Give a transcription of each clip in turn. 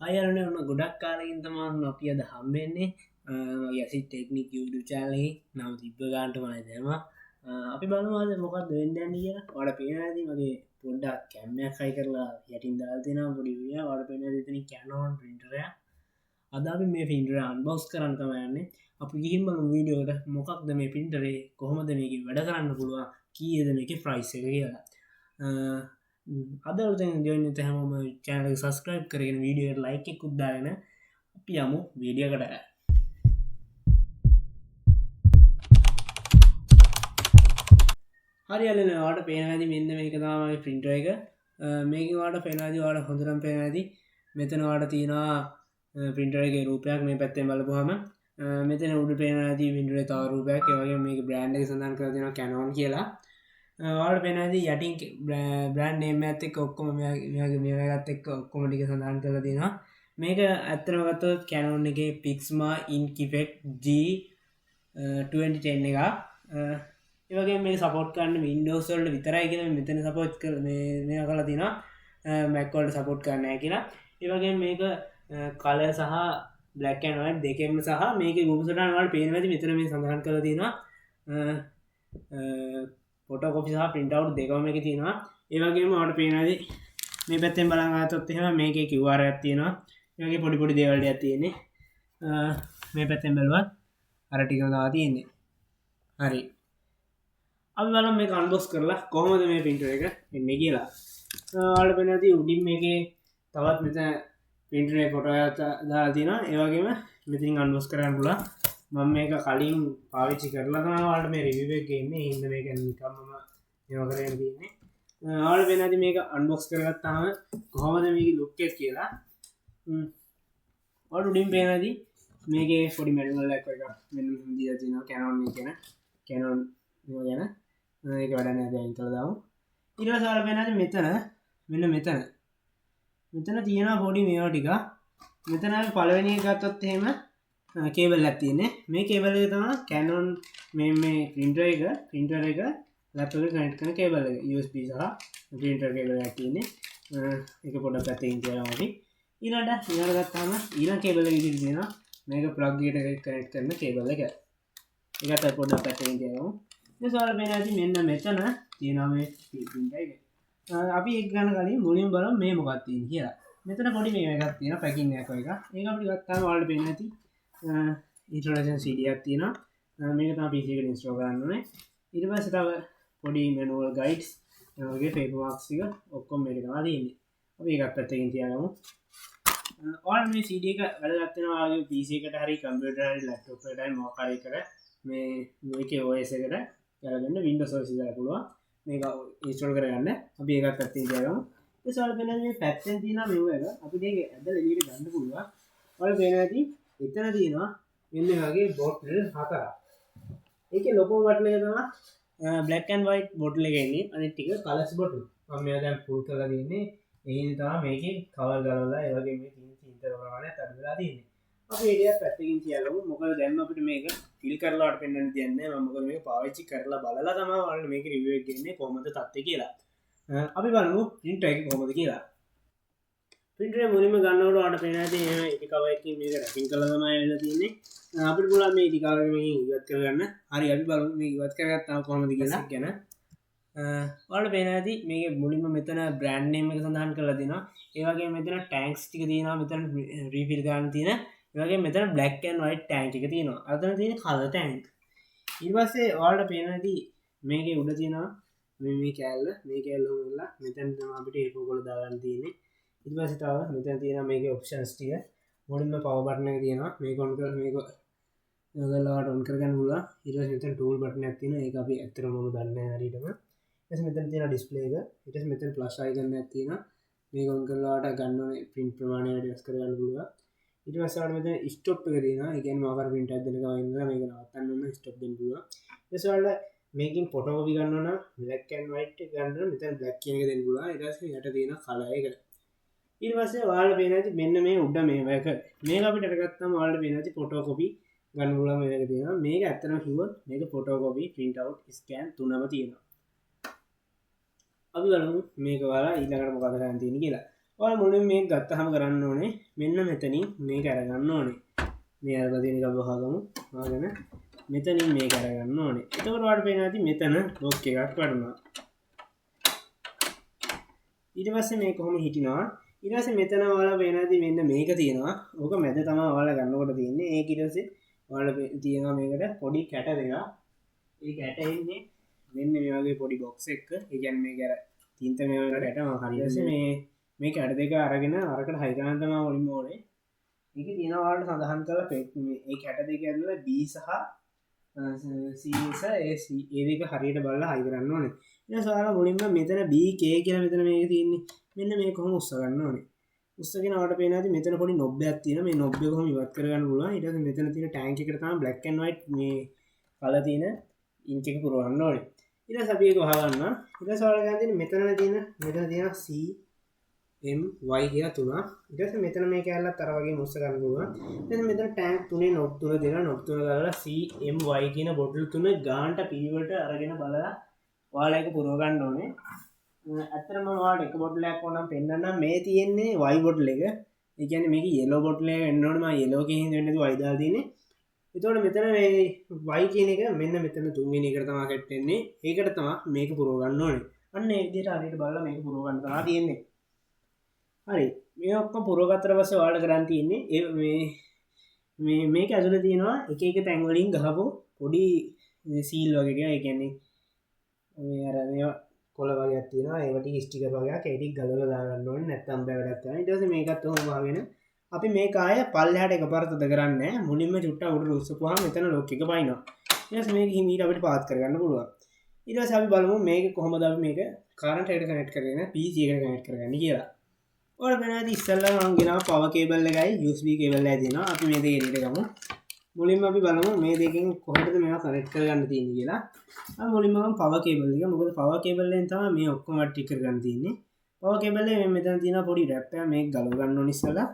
අයරන ඔන්න ගොඩක් කාලකින් තමාන් අපි අද හම්බෙන්නේ යසි ටෙක්නික් YouTube චාලේ නව තිබ්බ ගාන්ට මයි දෙම අපි බලවාද මොකක් වෙන්ඩන්න කිය වඩ පේනදී මගේ පොඩ්ඩක් කැම්මයක් කයි කරලා යටින් දාල්තින පොඩිවිය වඩ පෙන තන කැනෝන් පින්ටරය අදාපි මේ පින්ටර අන්බෝස් කරන්න තමයන්නේ අපි ගිහිම් බල වීඩියෝට මොකක්ද මේ පින්ටරේ කොහොමද මේක වැඩ කරන්න පුළුවන් කියද මේක ෆ්‍රයිස් එක කියලා අදර ජොන හැම චෑනල සස්ක්‍රයිබ් කරගෙන වීඩියෝ ලයික කුද්දාගෙන අපි යමු වීඩියකට හරි අලන වාට පේනදි මෙන්න මේක තමයි පින්ටර එක මේක වාට පෙනදි වාට හොඳරම් පේනදී මෙතන වාට තියෙනවා පින්ටරගේ රූපයක් මේ පැත්තෙන් බලපුහම මෙතන උඩ පේනදී විින්ඩුවේ තාරූපයක් වගේ මේ බ්‍රන්ඩ් එක සඳන් කරතින කැනවන් කියලා වාට පෙනදී යටින් බ්‍රන්් නේම ඇත්තෙක් ඔක්කොම මේගත් එක් ඔක්කොමටික සඳහන් කර තිෙනවා මේක ඇත්තරමගත්ත කැනවන්න එක පික්ස්මා ඉන්කිෆෙක්් G2010 එක ඒවගේ මේ සපෝට් කරන්න වින්ඩෝසල්ට විතරයි කියෙන මෙතන සපෝට් කර මේ කල තින මැක්වල්ට සපෝට් කරන්නය කියලා ඒවගේ මේක කල සහ බ්ලක්කන්වයි දෙකෙම සහ මේක ගුපසටන්වල් පේනවැති මෙතර මේ සඳහන් කර තිනවා පොට කොපිසා පින්ටව් දෙකම එක තියෙනවා ඒවගේම අට පේනද මේ පැත්තෙන් බලගතොත් එහෙම මේක කිවවාර ඇත්තියෙනවා ඒගේ පොඩිපොඩි දේවල්ඩ ඇතියෙන්නේ මේ පැත්තෙන් බැලුවත් අරටිකගා තියෙන්නේ හරි අපි බලම් මේ අන්බොස් කරලා කොහොමද මේ පින්ටර එක එන්න කියලා ආල පෙනති උඩින් මේක තවත් මෙත පින්ටරේ පොට දාතින ඒවගේම මෙතින් අන්බොස් කරන්න පුලා මම මේක කලින් පාවිච්චි කරලා තමවාට මේ රිවිවගන්නේ හිද මේක නිකම්ම යෝකරයෙන් තියන්නේ ආල පෙනති මේක අන්බොක්ස් කරගත්තාම කොහොමද මේක ලොක්කෙත් කියලා ඔට උඩින් පේනදී මේක පොඩි මැඩුවල් ලැක් එක දී තින කැනොන් කියන කැනොන් ගැන ඒක වැඩන ඇයි කළ දවු ඉරසාල පෙනද මෙතන මෙන්න මෙතන තියෙන පොඩි මේවා ටික මෙතන පලවෙනි ගත්තොත් එහෙම කේබල් ඇතින්නේ මේ කේබල තම කැනොන් මේ පින්ටර එක ලැප්ටොප් කනෙක්ට් කරන කේබල් එක USB සහ ප්‍රින්ටර් කේබල් ඇතින්නේ එක පොඩක් පැත්තකින් තියනවා ඊළඟට ගත්තාම ඊළඟ කේබල් එක ඉතිරි තියෙනවා මේක ප්ලග් එකට කනෙක්ට් කරන කේබල් එක ඒකත් පොඩක් පැත්තකින් තියනවා මේ සාල පේනදී මෙන්න මෙතන තියෙනවා මේ පින්ටර් එක අපි එක් ගන්න කලින් මුලින් බලමු මේ මොකක්ද තියෙන්නේ කියලා මෙතන පොඩි මේ එකක් තියෙනවා පැකින් එකක් එක ඒක අපිට ගත්තාම ඔයාලට පේන්නේ නැති ඉන්ට්‍රොඩක්ෂන් CD එකක් තියෙනවා මේක තමයි PC එකට ඉන්ස්ටෝල් කරන්න ඕනේ ඊට පස්සේ තව පොඩි මැනුවල් ගයිඩ්ස් වගේ පේපර් වර්ක්ස් ටික ඔක්කොම මේක තමයි තියෙන්නේ අපි ඒකත් පැත්තකින් තියාගමු ඔයාලා මේ CD එක වැඩගත් වෙනවා වගේ PC එකට හරි කම්පියුටර් හරි ලැප්ටොප් එකට හරි මොකක් හරි කර මේ මේකේ OS එකට යලගන්න Windows OS දාලා පුළුවන් මේක ඉන්ස්ටෝල් කරගන්න අපි ඒකත් පැත්තකින් තියාගමු ඒ සාල පේන මේ පැත්තෙන් තියෙන මෙව එක අපිට ඒක ඇදලා එළියට ගන්න පුළුවන් ඔයාලා පේනවා ඇති එතන තියෙනවා මෙන්න වගේ බොටල් හතරක් ඒකේ ලොකෝ බටන් එක තමයි black and white බොටල් එක එන්නේ අනිත් ටික කලර්ස් බොටල් මම මේවා දැන් ෆුල් කරලා තියෙන්නේ එහෙනම් තමයි මේකේ කවර් ගලවලා ඒ වගේ මේ තියෙන චින්තන ප්‍රමාණය අඩුලා තියෙන්නේ අපි ඒකත් පැත්තකින් තියාගමු මොකද දැන් අපිට මේක ෆිල් කරලා වඩ පෙන්වන්න තියන්නේ මම මොකද මේක පාවිච්චි කරලා බලලා තමයි ඔයාලට මේක රිවිව් එක දෙන්නේ කොහොමද තත්ත්වය කියලා අපි බලමු print එක කොහොමද කියලා පින්ටරේ මුලින්ම ගන්නකොට ඔයාලට පේන ඇති එහෙම ඉටි කවර් එකකින් මේක රැපින් කරලා තමයි වෙලා තියෙන්නේ අපිට පුළුවන් මේ ඉටි කවර් එක මේකෙන් ඉවත් කරගන්න හරි අපි බලමු මේක ඉවත් කරගත්තාම කොහොමද කියලා ගැන ඔයාලට පේන ඇති මේකේ මුලින්ම මෙතන බ්‍රෑන්ඩ් නේම් එක සඳහන් කරලා දෙනවා ඒ වගේම මෙතන ටැන්ක්ස් ටික තියෙනවා මෙතන රීෆිල් ගන්න තියෙන ඒ වගේම මෙතන black and white tank එක තියෙනවා අතන තියෙන color tank ඊට පස්සේ ඔයාලට පේන ඇති මේකේ උඩ තියෙනවා මේ කෑල්ල හොමලා මෙතන තමයි අපිට ඒක ඔයගොල්ලෝ දාගන්න තියෙන්නේ ඊට පස්සේ තව මෙතන තියෙනවා මේකේ ඔප්ෂන්ස් ටික මොඩින්ම පවර් බටන් එක තියෙනවා මේක ඔන් කරලා මේක ඔයගොල්ලෝට ඔන් කරගන්න පුළුවන් ඊට පස්සේ මෙතන ටූල් බටන් එකක් තියෙනවා ඒක අපි ඇත්තටම මම දන්නේ නැහැ හරියටම ඊට පස්සේ මෙතන තියෙනවා ඩිස්ප්ලේ එක ඊට පස්සේ මෙතන ප්ලස් අයිකන් එකක් තියෙනවා මේක ඔන් කරලා ඔයාලට ගන්න ඕනේ print ප්‍රමාණය වැඩි කරගන්න පුළුවන් ඊට පස්සේ ඔයාලට මෙතන ස්ටොප් එක තියෙනවා ඒ කියන්නේ මාකර print එකක් දෙන්න ගමන් ඉඳලා මේක නවත්තන්න ඕන ස්ටොප් දෙන්න පුළුවන් ඊට පස්සේ ඔයාලට මේකින් ෆොටෝ කොපි ගන්න ඕන black and white එක ගන්න ඕන මෙතන black කියන එක දෙන්න පුළුවන් ඊට පස්සේ යට තියෙන color එක ඊට පස්සේ ඔයාලට පේන ඇති මෙන්න මේ උඩ මේව එක මේක අපිට අරගත්තාම ඔයාලට පේන ඇති ෆොටෝ කොපි ගන්න පුළුවන් මේක තියෙනවා මේක ඇත්තටම කිව්වොත් මේක photo copy print out scan තුනම තියෙනවා අපි බලමු මේක ඔයාලා ඊළඟට මොකද කරන්න තියෙන්නේ කියලා ඔය මුලින් මේ ගත්තහම කරන්න ඕනේ මෙන්න මෙතනින් මේක අරගන්න ඕනේ මේ අරලා තියෙන එක වහගමු ආගෙන මෙතනින් මේක අරගන්න ඕනේ එතකොට ඔයාලට පේනවා ඇති මෙතන ලොක් එකක් වඩනවා ඊට පස්සේ මේක කොහොම හිටිනවා ඊට පස්සේ මෙතන ඔයාලා පේනවා ඇති මෙන්න මේක තියෙනවා ඕක මැද තමයි ඔයාලා ගන්නකොට තියෙන්නේ ඒක ඊට පස්සේ ඔයාලා තියෙනවා මේකට පොඩි කැට දෙකක් ඒ කැට එන්නේ මෙන්න මේ වගේ පොඩි බොක්ස් එකක ඒ කියන්නේ මේක අර තින්ත මේ වගේ කැට හරියට මේ කැට දෙක අරගෙන අරකට හයි කරන්න තමයි මුලින්ම ඕනේ මේකේ තියෙනවා ඔයාලට සඳහන් කරලා මේ කැට දෙක ඇතුළේ B සහ C ඒ දෙක හරියට බලලා හයි කරන්න ඕනේ ඊට පස්සේ ඔයාලා මුලින්ම මෙතන BK කියලා මෙතන මේක තියෙන්නේ මෙන්න මේක කොහොම උස්ස ගන්න ඕනේ උස්සගෙන ඔයාලට පේනවා ඇති මෙතන පොඩි නොබ් එකක් තියෙනවා මේ නොබ් එක කොහොම ඉවත් කරගන්න පුළුවන් ඊට පස්සේ මෙතන තියෙන ටැංක් එකට තමයි black and white මේ කලර් තියෙන ඉන්ච් එක පුරවන්න ඕනේ ඊට පස්සේ අපි ඒක වහගන්න ඊට පස්සේ ඔයාලා ගන්න තියෙන්නේ මෙතන තියෙන C M Y කියලා තුනක් ඊට පස්සේ මෙතන මේ කැලලත් අර වගේ මුස්ස ගන්න පුළුවන් ඊට පස්සේ මෙතන ටැංක් තුනේ නොබ් තුන දෙනවා නොබ් තුන දාලා C M Y කියන බොටල් තුන ගානට පිළිවෙලට අරගෙන බලලා ඔයාලා ඒක පුරව ගන්න ඕනේ ඇත්තටම ඔයාලට එක බොටල් එකක් ඕනම් පෙන්නන්නම් මේ තියෙන්නේ Y බොටල් එක ඒ කියන්නේ මේක yellow බොටල් එක එන්න ඕනේ මම yellow එකකින් හින්දා වෙන්නේ Y දාලා තියෙන්නේ එතකොට මෙතන මේ y කියන එක මෙන්න මෙතන තුන්වෙනි එකට තමයි කැට් වෙන්නේ. ඒකට තමයි මේක පුරව ගන්න ඕනේ. අන්න ඒ විදිහට හරියට බලලා මේක පුරව ගන්න තමයි තියෙන්නේ. හරි. මේ ඔක්කොම පුරව ගත්තට පස්සේ ඔයාලට කරන් තියෙන්නේ මේක ඇතුලේ තියෙනවා එක එක තැන් වලින් ගහපු පොඩි සීල් වගේ ටික. ඒ කියන්නේ මේ අර මේවා කොළ වගේක් තියෙනවා. ඒව ටික ස්ටිකර් වගේක් ඒ ටික ගලවලා දාගන්න ඕනේ. නැත්නම් බෑ වැඩක් කරන්න. ඊට පස්සේ මේකත් ඔහොම වහගෙන අපි මේ කාය පල්ලෙහාට එකපාරට තද කරන්නේ මුලින්ම චුට්ටක් උඩට උස්සපුවාම මෙතන ලොක් එක පයින්නවා ඊට පස්සේ මේක හිමීට අපිට පාත් කරගන්න පුළුවන් ඊට පස්සේ අපි බලමු මේක කොහොමද අපි මේක කරන්ට් එකට කනෙක්ට් කරගෙන PC එකට කනෙක්ට් කරගන්නේ කියලා ඔයාලා වෙනවාදී ඉස්සෙල්ලා මම ගෙනාව පවර් කේබල් එකයි USB කේබල් එකයි දෙනවා අපි මේ දෙක එළියට ගමු මුලින්ම අපි බලමු මේ දෙකෙන් කොහොමද මේවා කනෙක්ට් කරගන්න තියෙන්නේ කියලා අපි මුලින්ම ගමු පවර් කේබල් එක මොකද පවර් කේබල් එකෙන් තමයි මේ ඔක්කොම ටික කරගන්න තියෙන්නේ පවර් කේබල් එකේ මෙතන තියෙන පොඩි රැප් එක මේක ගලව ගන්න ඕනේ ඉස්සෙල්ලා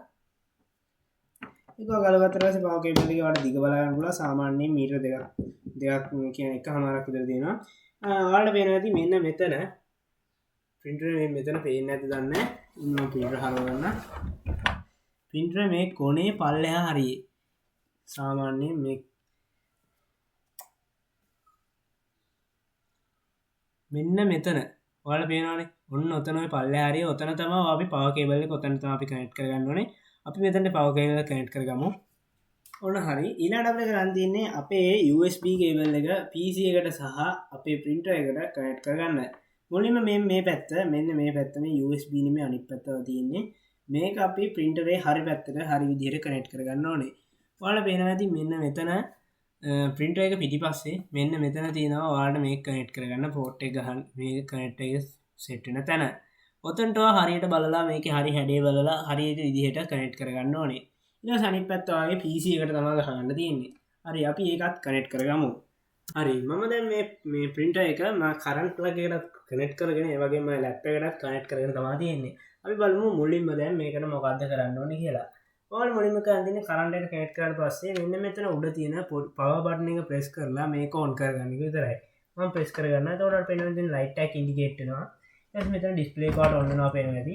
ඒක ගලවගත්තට පස්සේ පවර් කේබල් එකේ වඩා දිග බලා ගන්න පුළුවන් සාමාන්‍යයෙන් මීටර දෙකක් කියන්නේ එකමාරක් විතර දෙනවා. ඔයාලට පේනවා ඇති මෙන්න මෙතන printer මේ මෙතන පේන්නේ නැද්ද දන්නේ නැහැ. මම printer හරව ගන්න. printer මේ කොනේ පල්ලෙහා හරියේ. සාමාන්‍යයෙන් මේ මෙන්න මෙතන ඔයාලට පේනවානේ. ඔන්න ඔතන ඔය පල්ලෙහා හරියේ ඔතන තමයි අපි පවර් කේබල් එක ඔතන තමයි අපි කනෙක්ට් කරගන්න ඕනේ. අපි මෙතන පවර් කේබල් එක කනෙක්ට් කරගමු. ඔන්න හරි. ඊළඟට අපිට කරන් තියෙන්නේ අපේ USB කේබල් එක PC එකට සහ අපේ printer එකට කනෙක්ට් කරගන්න. මුලින්ම මේ පැත්ත මෙන්න මේ පැත්ත මේ USB නෙමෙයි අනිත් පැත්තව තියෙන්නේ. මේක අපි printer එකේ හරි පැත්තට හරි විදිහට කනෙක්ට් කරගන්න ඕනේ. ඔයාලා පේනවා ඇති මෙන්න මෙතන printer එක පිටිපස්සේ මෙන්න මෙතන තියෙනවා ඔයාලට මේක කනෙක්ට් කරගන්න port එක ගහන්න මේ කනෙක්ට් එක සෙට් වෙන තැන. ඔතනට හරියට බලලා මේකේ හරි හැඩය බලලා හරියට විදිහට කනෙක්ට් කරගන්න ඕනේ. ඊට පස්සේ අනිත් පැත්ත ආයේ PC එකට තමයි ගහන්න තියෙන්නේ. හරි අපි ඒකත් කනෙක්ට් කරගමු. හරි මම දැන් මේ printer එක මම current plug එකට කනෙක්ට් කරගෙන ඒ වගේම laptop එකටත් කනෙක්ට් කරගෙන තමයි තියෙන්නේ. අපි බලමු මුලින්ම දැන් මේකට මොකද්ද කරන්න ඕනේ කියලා. ඔයාලා මුලින්ම කරන් තියෙන්නේ current එකට කනෙක්ට් කරලා පස්සේ මෙන්න මෙතන උඩ තියෙන power button එක press කරලා මේක on කරගන්න එක විතරයි. මම press කරගන්නවා. එතකොට අපිට පේනවා දැන් light එක indicate වෙනවා. ඊට මෙතන ඩිස්ප්ලේ කාඩ් ඔන් වෙනවා පේනවා ඇති.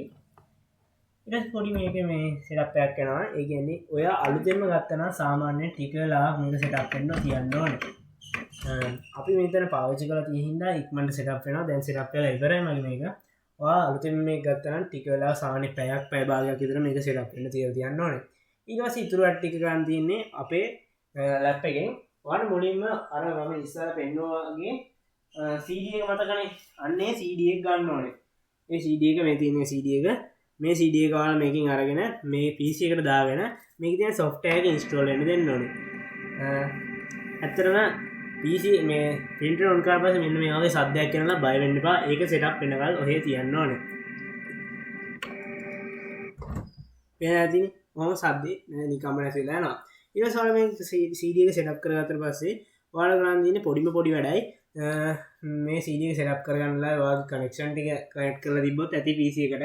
ඊට පස්සේ පොඩි මේකේ මේ සෙටප් එකක් කරනවා. ඒ කියන්නේ ඔය අලුතෙන්ම ගත්තා නම් සාමාන්‍යයෙන් ටික වෙලා මේක සෙටප් වෙන්න තියන්න ඕනේ. අපි මෙතන පාවිච්චි කරලා තියෙන හින්දා ඉක්මනට සෙටප් වෙනවා. දැන් සෙටප් වෙලා ඉවරයි මගේ මේක. ඔයා අලුතෙන් මේක ගත්තා නම් ටික වෙලා සාමාන්‍ය පැය භාගයක් විතර මේක සෙටප් වෙන්න තියන්න ඕනේ. ඊට පස්සේ ඉතුරු අට ටික ගන්න තියෙන්නේ අපේ ලැප් එකෙන්. ඔයාලා මුලින්ම අර මම ඉස්සර පෙන්නුවා වගේ CD එක මතකනේ අන්නේ CD එක ගන්න ඕනේ. මේ CD එක මේ තියෙන CD එක මේ CD එක ඔයාලා මේකෙන් අරගෙන මේ PC එකට දාගෙන මේකේ තියෙන software එක install වෙන්න දෙන්න ඕනේ. ඇත්තටම PC මේ printer on කරලා පස්සේ මෙන්න මේ වගේ සද්දයක් කරනවා බය වෙන්න එපා. ඒක setup වෙනකල් ඔහේ තියන්න ඕනේ. වෙනදී මොහොම සද්දේ නිකම්ම නැතිලා යනවා. ඊට පස්සේ ඔයාලා මේ CD එක setup කරගත්තට පස්සේ ඔයාලා කරන් දින්නේ පොඩි වැඩයි. මේ CD එක setup කරගන්නලා ඔයාගේ connection ටික connect කරලා තිබ්බොත් ඇති PC එකට.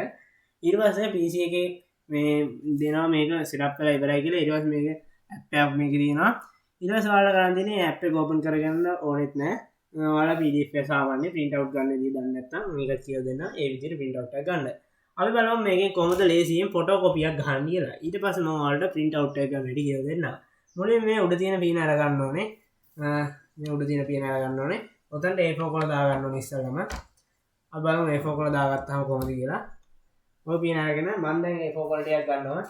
ඊට පස්සේ PC එකේ මේ දෙනවා මේක setup කරලා ඉවරයි කියලා. ඊට පස්සේ මේක app එකක් මේකේ තියෙනවා. ඊට පස්සේ ඔයාලා කරන් දින්නේ app එක open කරගන්න ඕනෙත් නැහැ. ඔයාලා PDF එක සාමාන්‍ය print out ගන්න විදිහ දන්නේ නැත්නම් මේක කියලා දෙන්න ඒ විදිහට print out එක ගන්න. අපි බලමු මේකෙන් කොහොමද ලේසියෙන් ෆොටෝකොපියක් ගන්න කියලා. ඊට පස්සේ මම ඔයාලට print out එක ගන්න හැටි කියලා දෙන්නම්. මුලින්ම මේ උඩ තියෙන පීන අර ගන්න ඕනේ. මේ උඩ තියෙන පීන අර ගන්න ඕනේ. ඔතනට A4 කොළ දා ගන්න ඕනේ ඉස්සෙල්ලාම. අපි බලමු A4 කොළ දාගත්තාම කොහොමද කියලා. ඔය පීන අරගෙන මම දැන් A4 කොළ ටිකක් ගන්නවා.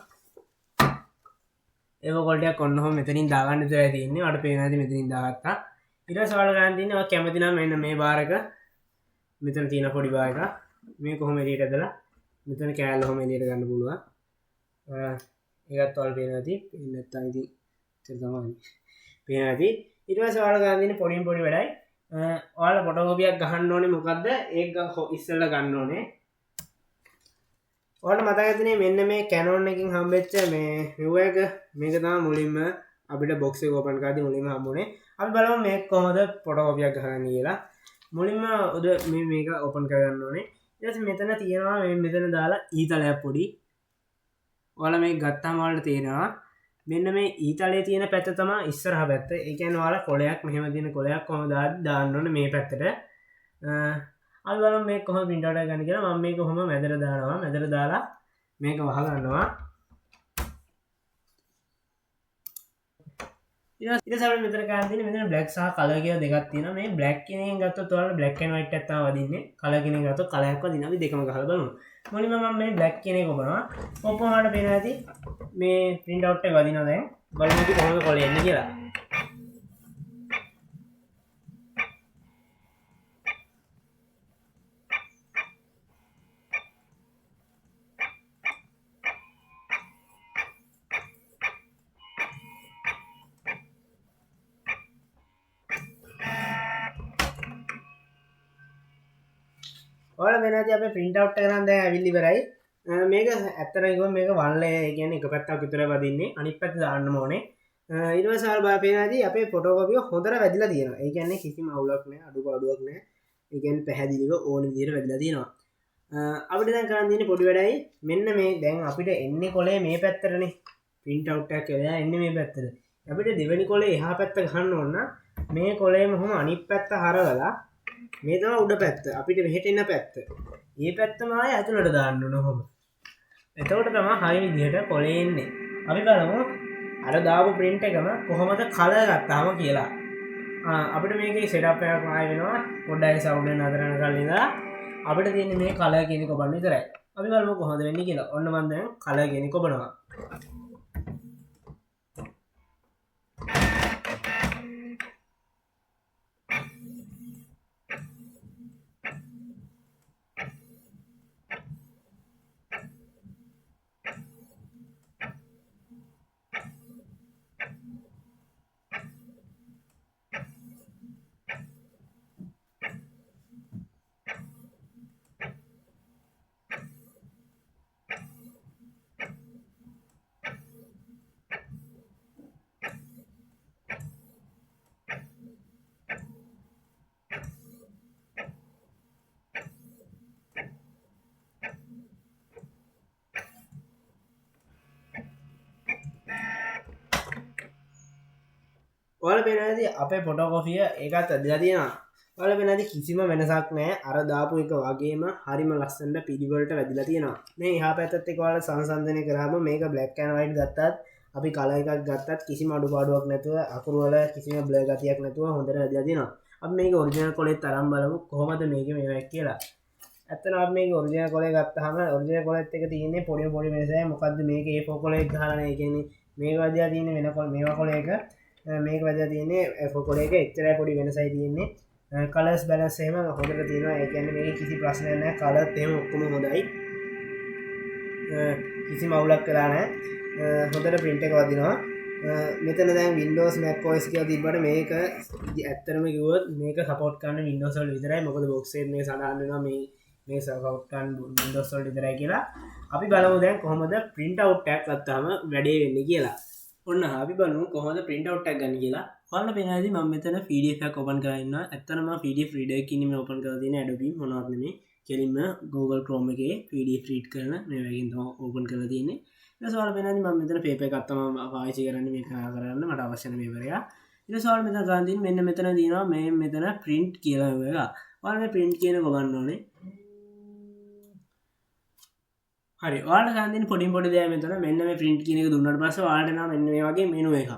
A4 කොළ ටිකක් ඔන්නෝම මෙතනින් දාගන්න විතරයි තියෙන්නේ. ඔයාලට පේනවාද මෙතනින් දාගත්තා. ඊට පස්සේ ඔයාලා ගන්න තියෙන්නේ ඔයා කැමති නම් මෙන්න මේ බාර් එක මෙතන තියෙන පොඩි බාර් එක මේ කොහොම එළියට ඇදලා මෙතන කෑල්ල කොහොම එළියට ගන්න පුළුවන්. ඒකත් ඔයාලා පේනවා ඇති. පේන්නේ නැත්නම් ඉතින් ඒක තමයි. පේනවා ඇති. ඊට පස්සේ ඔයාලා ගන්න තියෙන්නේ පොඩින් පොඩි වැඩයි. ඔයාලා ෆොටෝකොපියක් ගහන්න ඕනේ මොකද්ද? ඒක ඉස්සෙල්ලා ගන්න ඕනේ. ඔයාලට මතක ඇතිනේ මෙන්න මේ Canon එකකින් හම්බෙච්ච මේ view එක මේක තමයි මුලින්ම අපිට box එක open කරද්දී මුලින්ම හම්බුනේ. අපි බලමු මේක කොහොමද ෆොටෝකොපියක් ගහන්නේ කියලා. මුලින්ම මේක open කරගන්න ඕනේ. ඊට පස්සේ මෙතන තියෙනවා මෙතන දාලා ඊතලයක් පොඩි. ඔයාලා මේක ගත්තාම ඔයාලට තේරෙනවා මෙන්න මේ ඊතලයේ තියෙන පැත්ත තමයි ඉස්සරහා පැත්ත. ඒ කියන්නේ ඔයාලා කොලයක් මෙහෙම තියෙන කොලයක් කොහොමද දාන්න ඕනේ මේ පැත්තට. අපි බලමු මේක කොහොමද print out එක ගන්න කියලා. මම මේක කොහොම මැදට දානවා. මැදට දාලා මේක වහ ගන්නවා. ඊට පස්සේ අපි මෙතන ගන්න තියෙන්නේ මෙතන black සහ color කියලා දෙකක් තියෙනවා. මේ black කියන එකෙන් ගත්තොත් ඔයාලට black and white එකක් තමයි වදින්නේ. color කියන එකෙන් ගත්තොත් color එකක් වදිනවා. අපි දෙකම ගහලා බලමු. මුලින්ම මම මේ black කියන එක ඔබනවා. ඔබවහාට පේනවා ඇති මේ print out එක වදිනවා දැන්. බලමු අපි කොහොමද කොලේ එන්නේ කියලා. ඔයාලා වෙනදී අපේ print out එක නම් දැන් ඇවිල්ලි ඉවරයි. මේක ඇත්තටම කිව්වොත් මේක one layer ඒ කියන්නේ එක පැත්තක් විතරයි වදින්නේ. අනිත් පැත්ත දාන්න ඕනේ. ඊට පස්සේ ඔයාලා පේනදී අපේ ෆොටෝකොපිය හොඳට වැදිලා තියෙනවා. ඒ කියන්නේ කිසිම අවුලක් නැහැ, අඩුපාඩුවක් නැහැ. ඒ කියන්නේ පැහැදිලිව ඕන විදිහට වැදිලා තියෙනවා. අපිට දැන් කරන්න තියෙන්නේ පොඩි වැඩයි. මෙන්න මේ දැන් අපිට එන්නේ කොලේ මේ පැත්තටනේ. print out එකක් කියලා එන්නේ මේ පැත්තට. අපිට දෙවෙනි කොලේ එහා පැත්ත ගන්න ඕන නම් මේ කොලේම කොහොම අනිත් පැත්ත හරවලා මේ තමයි උඩ පැත්ත. අපිට මෙහෙට එන පැත්ත. මේ පැත්තම ආයේ ඇතුළට දාන්න ඕන කොහොම. එතකොට තමයි හරිය විදිහට කොලේ එන්නේ. අපි බලමු අර දාපු print එකම කොහොමද color ගත්තාම කියලා. අපිට මේකේ setup එකක් ආයෙ වෙනවා. පොඩ්ඩයි sound එක නතර කරලා ඉඳලා අපිට තියෙන්නේ මේ color කියන එක ඔබන්න විතරයි. අපි බලමු කොහොමද වෙන්නේ කියලා. ඔන්න මම දැන් color කියන එක ඔබනවා. ඔයාලා පේනවාද අපේ ෆොටෝකොපිය ඒකත් ඇදලා තියෙනවා. ඔයාලා පේනවාද කිසිම වෙනසක් නැහැ. අර දාපු එක වගේම හරිම ලස්සනට පිළිවෙලට වැදිලා තියෙනවා. මේ එහා පැත්තත් එක්ක ඔයාලා සංසන්දනය කරාම මේක black and white ගත්තත් අපි color එකක් ගත්තත් කිසිම අඩුපාඩුවක් නැතුව අකුරු වල කිසිම blur ගතියක් නැතුව හොඳට වැදිලා තියෙනවා. අපි මේක ඔරිජිනල් කොලෙත් අරන් බලමු කොහොමද මේක මේවා කියලා. ඇත්තටම අපි මේක ඔරිජිනල් කොලේ ගත්තාම ඔරිජිනල් කොලෙත් එක තියෙන්නේ පොඩි පොඩි වෙනසයි. මොකද්ද මේක A4 කොලේ ගහලා නැහැ. ඒ කියන්නේ මේක වැදිලා තියෙන්නේ වෙන කොල මේවා කොලේක මේක වැදලා තියෙන්නේ A4 කොලේක එච්චරයි පොඩි වෙනසයි තියෙන්නේ. කලර්ස් බැලන්ස් එහෙම හොඳට තියෙනවා. ඒ කියන්නේ මේකේ කිසි ප්‍රශ්නයක් නැහැ. කලර්ත් එහෙම ඔක්කොම හොඳයි. කිසිම අවුලක් වෙලා නැහැ. හොඳට print එක වදිනවා. මෙතන දැන් Windows Mac OS කියලා තිබ්බට මේක ඇත්තටම කිව්වොත් මේක support කරන Windows වල විතරයි. මොකද box එකේ මේ සඳහන් වෙනවා මේ support කරන Windows වල විතරයි කියලා. අපි බලමු දැන් කොහොමද print out එකක් ගත්තාම වැඩේ වෙන්නේ කියලා. ඔන්න අපි බලමු කොහොමද print out එකක් ගන්න කියලා. ඔයාලා පේනවාද මම මෙතන PDF එකක් open කරලා ඉන්නවා. ඇත්තටම මම PDF reader එකකින් මේ open කරලා තියෙන Adobe මොනවද නෙමෙයි. කෙලින්ම Google Chrome එකේ PDF read කරන මේ වගේම තමයි open කරලා තියෙන්නේ. ඊට පස්සේ ඔයාලා පේනවාද මම මෙතන paper එකක් තමයි පාවිච්චි කරන්නේ මේක කරන්න මට අවශ්‍ය නැ paper එක. ඊට පස්සේ ඔයාලා මෙතන ගන්න තියෙන්නේ මෙන්න මෙතන තියෙනවා මේ මෙතන print කියලා එක. ඔයාලා මේ print කියන එක ගන්න ඕනේ. හරි ඔයාලට ගන්න පොඩි පොඩි දේ මෙතන මෙන්න මේ print කියන එක දුන්නාට පස්සේ ඔයාලට නම් මෙන්න මේ වගේ මෙනු එකක්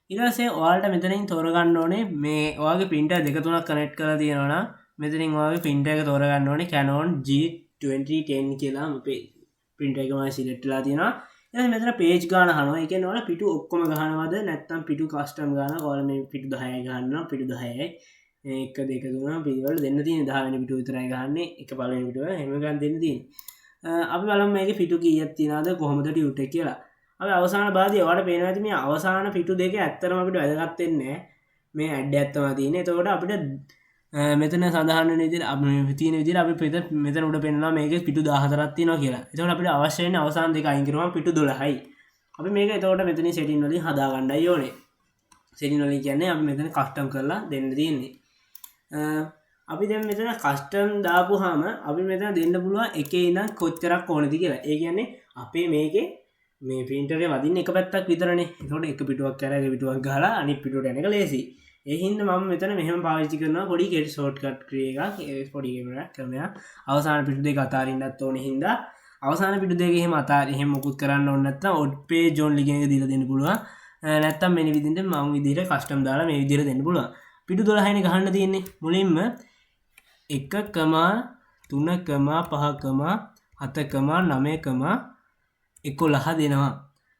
ඊට පස්සේ ඔයාලට මෙතනින් තෝරගන්න ඕනේ මේ ඔයාගේ printer දෙක තුනක් කනෙක්ට් කරලා තියෙනවා නම් මෙතනින් ඔයාගේ printer එක තෝරගන්න ඕනේ Canon G2010 කියලා අපේ printer එක මම select කරලා තියෙනවා ඊට මෙතන page ගාන අහනවා ඒ කියන්නේ ඔයාලා පිටු ඔක්කොම ගහනවද නැත්නම් පිටු custom ගානක් ඔයාලා මේ පිටු 10යි ගන්නවා පිටු 10යි 1 2 3 පිළිවෙල දෙන්න තියෙන 10 වෙනි පිටුව විතරයි ගන්නෙ එක පළවෙනි පිටුව එහෙම ගන්න දෙන්න තියෙන්නේ අපි බලමු මේකේ පිටු කීයක් තියෙනවද කොහොමද ටියුට් එක කියලා අපි අවසාන භාගයේ ඔයාලට පේනවා ඇති මේ අවසාන පිටු දෙක ඇත්තටම අපිට වැදගත් වෙන්නේ මේ ඇඩ් එකක් තමයි තියෙන්නේ එතකොට අපිට මෙතන සඳහන් වෙන විදිහට අපි තියෙන විදිහට අපි මෙතන උඩ පෙන්නනවා මේකේ පිටු 14ක් තියෙනවා කියලා. එතකොට අපිට අවශ්‍ය වෙන්නේ අවසාන දෙක අයින් කරපුවම පිටු 12යි. අපි මේක එතකොට මෙතනින් setting වලින් හදා ගන්නයි ඕනේ. setting වලින් කියන්නේ අපි මෙතන custom කරලා දෙන්න තියෙන්නේ. අපි දැන් මෙතන custom දාපුවාම අපි මෙතන දෙන්න පුළුවන් එකේ ඉඳන් කොච්චරක් ඕනද කියලා. ඒ කියන්නේ අපේ මේකේ මේ printer එකේ වදින්න එක පැත්තක් විතරනේ. එතකොට එක පිටුවක් කරලා එක පිටුවක් ගහලා අනිත් පිටුවට යන එක ලේසි. ඒ හින්දා මම මෙතන මෙහෙම පාවිච්චි කරනවා පොඩි කෙටි ෂෝට්කට් ක්‍රියා එකක් පොඩි ක්‍රමයක් අවසාන පිටු දෙක අතාරින්නත් ඕනේ හින්දා අවසාන පිටු දෙක එහෙම එහෙම මොකුත් කරන්න ඕනේ නැත්නම් ඔඩ් පේජ් ඔන්ලි කියන එක දීලා දෙන්න පුළුවන් නැත්නම් මෙන්න විදිහට මම විදිහට කස්ටම් දාලා මේ විදිහට දෙන්න පුළුවන් පිටු 12යිනේ ගහන්න තියෙන්නේ මුලින්ම 1,3,5,7,9,11 දෙනවා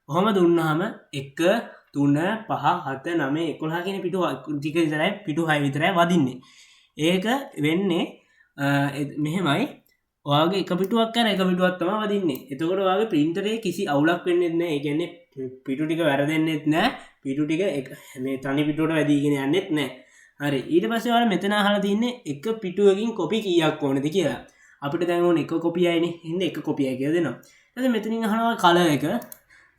කොහොම දුන්නාම 1 3 5 7 9 11 කියන පිටු ටික විතරයි පිටු 6 විතරයි වදින්නේ. ඒක වෙන්නේ මෙහෙමයි. ඔයාගේ එක පිටුවක් කරන එක පිටුවක් තමයි වදින්නේ. එතකොට ඔයාගේ printer එකේ කිසි අවුලක් වෙන්නේ නැහැ. ඒ කියන්නේ පිටු ටික වැරදෙන්නෙත් නැහැ. පිටු ටික මේ තනි පිටුවට වැදීගෙන යන්නෙත් නැහැ. හරි. ඊට පස්සේ ඔයාලා මෙතන අහලා තින්නේ එක පිටුවකින් කොපි කීයක් ඕනද කියලා. අපිට දැන් ඕනේ එක කොපියයිනේ. හින්දා එක කොපියයි කියලා දෙනවා. ඊට මෙතනින් අහනවා කලර් එක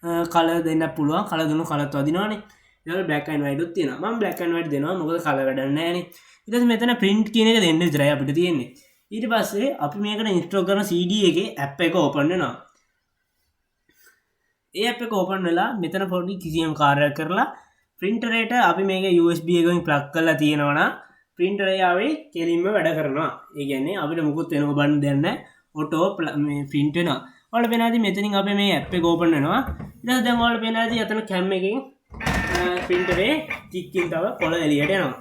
කල දෙන්න පුළුවන් කල දුන්නු කලත් වදිනවානේ ඊට බ්ලැක් ඇන්ඩ් වයිට් උත් තියෙනවා මම බ්ලැක් ඇන්ඩ් වයිට් දෙනවා මොකද කලර් වැඩක් නැහැනේ ඊට පස්සේ මෙතන print කියන එක දෙන්න විතරයි අපිට තියෙන්නේ ඊට පස්සේ අපි මේකට ඉන්ස්ටෝල් කරන CD එකේ app එක ඕපන් වෙනවා ඒ app එක ඕපන් වෙලා මෙතන පොඩි කිසියම් කාර්යයක් කරලා printer එකට අපි මේක USB එකකින් plug කරලා තියෙනවා නම් printer එක ආවේ කෙලින්ම වැඩ කරනවා ඒ කියන්නේ අපිට මොකුත් වෙනව බන්න දෙයක් නැහැ auto මේ print වෙනවා ඔයාලට පේනවාදී මෙතනින් අපේ මේ app එක ඕපන් වෙනවා. ඊට පස්සේ දැන් ඔයාලට පේනවාදී අතන cam එකෙන් printer එකේ ටික්කින් තව කොළ එළියට එනවා.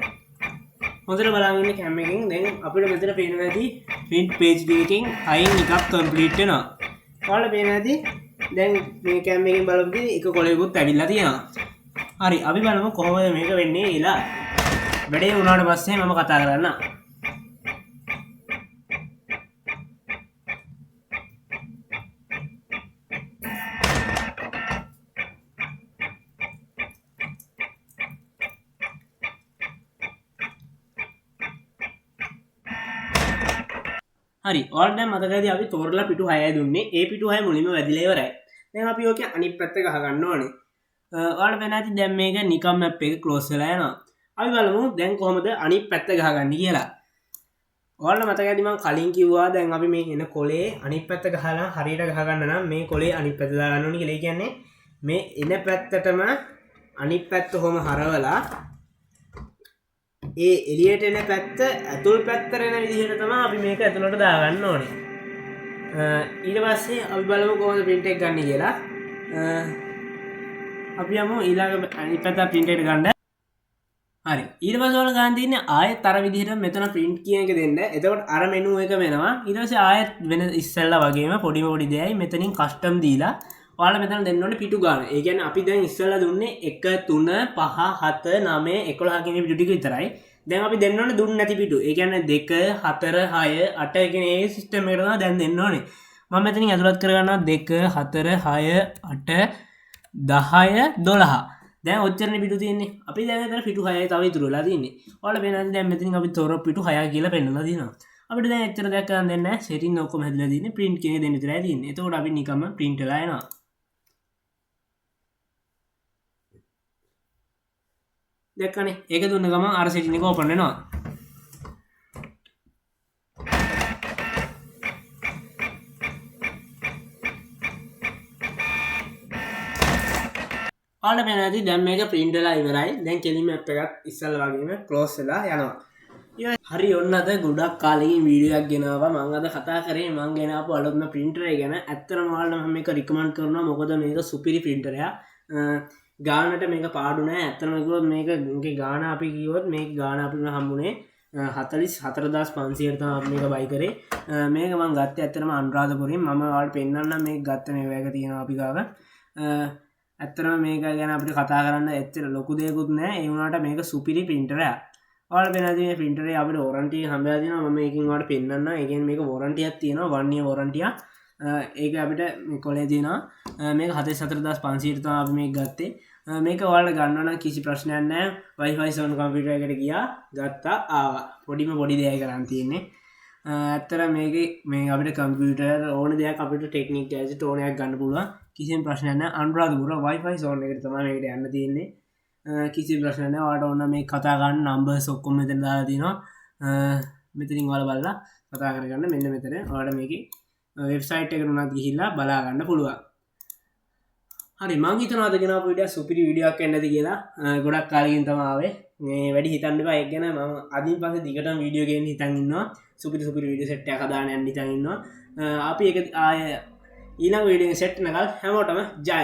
හොඳට බලන්න ඉන්න cam එකෙන් දැන් අපිට මෙතන පේනවාදී print page එකකින් අයින් එකක් complete වෙනවා. ඔයාලට පේනවාදී දැන් මේ cam එකෙන් බලද්දී එක කොළයකුත් ඇවිල්ලා තියෙනවා. හරි අපි බලමු කොහොමද මේක වෙන්නේ කියලා. වැඩේ වුණාට පස්සේ මම කතා කරන්නම්. හරි ඔයාලට දැන් මතකයිද අපි තෝරලා පිටු 6යි දුන්නේ ඒ පිටු 6 මුලින්ම වැදිලා ඉවරයි දැන් අපි ඕකේ අනිත් පැත්ත ගහ ගන්න ඕනේ ඔයාලට වෙන ඇති දැන් මේක නිකම් මැප් එක ක්ලෝස් වෙලා යනවා අපි බලමු දැන් කොහොමද අනිත් පැත්ත ගහගන්නේ කියලා ඔයාලට මතකයිද මම කලින් කිව්වා දැන් අපි මේ එන කොලේ අනිත් පැත්ත ගහලා හරියට ගහ ගන්න නම් මේ කොලේ අනිත් පැත්ත දා ගන්න ඕනේ කියලා. ඒ කියන්නේ මේ එන පැත්තටම අනිත් පැත්ත කොහොම හරවලා ඒ එළියට එන පැත්ත ඇතුල් පැත්තට එන විදිහට තමයි අපි මේක ඇතුළට දාගන්න ඕනේ. ඊට පස්සේ අපි බලමු කොහොමද print එක ගන්න කියලා. අපි යමු ඊළඟ අනිත් පැත්ත print එක ගන්න. හරි. ඊට පස්සේ ඔයාලා ගන්න තියෙන්නේ ආයෙත් අර විදිහට මෙතන print කියන එක දෙන්න. එතකොට අර menu එක වෙනවා. ඊට පස්සේ ආයෙත් වෙන ඉස්සෙල්ලා වගේම පොඩි දෙයයි මෙතනින් custom දීලා ඔයාලා මෙතන දෙන්න ඕනේ පිටු ගන්න. ඒ කියන්නේ අපි දැන් ඉස්සෙල්ලා දුන්නේ 1 3 5 7 9 11 කියන පිටු ටික විතරයි. දැන් අපි දෙන්න ඕනේ දුන්නේ නැති පිටු. ඒ කියන්නේ 2 4 6 8 කියන ඒ සිස්ටම් එකට තමයි දැන් දෙන්න ඕනේ. මම මෙතනින් ඇතුළත් කරගන්නවා 2 4 6 8 10 12. දැන් ඔච්චරනේ පිටු තියෙන්නේ. අපි දැන් අතන පිටු 6යි තව ඉතුරු වෙලා තියෙන්නේ. ඔයාලා වෙනනම් දැන් මෙතනින් අපි තොර පිටු 6 කියලා පෙන්නලා දිනවා. අපිට දැන් එච්චර දෙයක් කරන්න දෙන්නේ නැහැ. setting ඔක්කොම හැදලා තියෙන්නේ. print කියන එක දෙන්න විතරයි තියෙන්නේ. එතකොට අපි නිකම්ම print වෙලා යනවා. දැක්කනේ ඒක දුන්න ගමන් අර setting එක open වෙනවා. ඔයාලට පේනවාදී දැන් මේක print වෙලා ඉවරයි. දැන් කෙලින්ම app එකත් ඉස්සල්ලා වගේම close වෙලා යනවා. හරි ඔන්න අද ගොඩක් කාලෙකින් වීඩියෝයක් ගෙනවා මං අද කතා කරේ මං ගෙනාපු අලුත්ම ප්‍රින්ටරය ගැන ඇත්තටම ඔයාලට මම මේක රිකමන්ඩ් කරනවා මොකද මේක සුපිරි ප්‍රින්ටරයක් ගානට මේක පාඩු නෑ ඇත්තටම කිව්වොත් මේකේ ගාන අපි කිව්වොත් මේක ගාන අපිට හම්බුනේ 44500 තමයි මේක බයි කරේ මේක මං ගත්තේ ඇත්තටම අනුරාධපුරයෙන් මම ඔයාලට පෙන්නන්නම් මේක ගත්ත මේ වේග තියෙනවා අපි ගාව ඇත්තටම මේක ගැන අපිට කතා කරන්න එච්චර ලොකු දෙයක්වත් නෑ ඒ වුණාට මේක සුපිරි ප්‍රින්ටරයක් ඔයාලට පෙන්නදී මේ ප්‍රින්ටරේ අපිට වොරන්ටි හම්බෙලා තියෙනවා මම ඒකෙන් ඔයාලට පෙන්නන්නම් ඒ කියන්නේ මේක වොරන්ටියක් තියෙනවා 1 year වොරන්ටියක් ඒක අපිට මේ කොලේ තියෙනවා මේක 44500 තමයි අපි මේක ගත්තේ මේක ඔයාලට ගන්න නම් කිසි ප්‍රශ්නයක් නැහැ Wi-Fi 7 කම්පියුටර් එකට ගියා ගත්තා ආවා පොඩි දෙයක් කරන් තියෙන්නේ ඇත්තට මේකේ මේ අපිට කම්පියුටර් ඕන දෙයක් අපිට ටෙක්නික් ගැජට් ඕන එකක් ගන්න පුළුවන් කිසිම ප්‍රශ්නයක් නැහැ අනුරාධපුර Wi-Fi 7 එකට තමයි මේකට යන්න තියෙන්නේ කිසි ප්‍රශ්න නැහැ ඔයාලට ඕන මේ කතා ගන්න නම්බර්ස් ඔක්කොම මෙතන දාලා තියෙනවා මෙතනින් ඔයාලා බලලා කතා කරගන්න මෙන්න මෙතන ඔයාලට මේකේ වෙබ්සයිට් එකට උනත් ගිහිල්ලා බලා ගන්න පුළුවන් හරි මං හිතනවා අද ගෙනාපු වීඩියෝ සුපිරි වීඩියෝ එකක් වෙන්නද කියලා ගොඩක් කාලෙකින් තමයි ආවේ මේ වැඩි හිතන්න එපා ඒක ගැන මම අදින් පස්සේ දිගටම වීඩියෝ ගේන්න හිතන් ඉන්නවා සුපිරි වීඩියෝ සෙට් එකක් හදාන්න යන්න හිතන් ඉන්නවා අපි ඒක ආය ඊළඟ වීඩියෝ සෙට් එකක් හැමෝටම ජය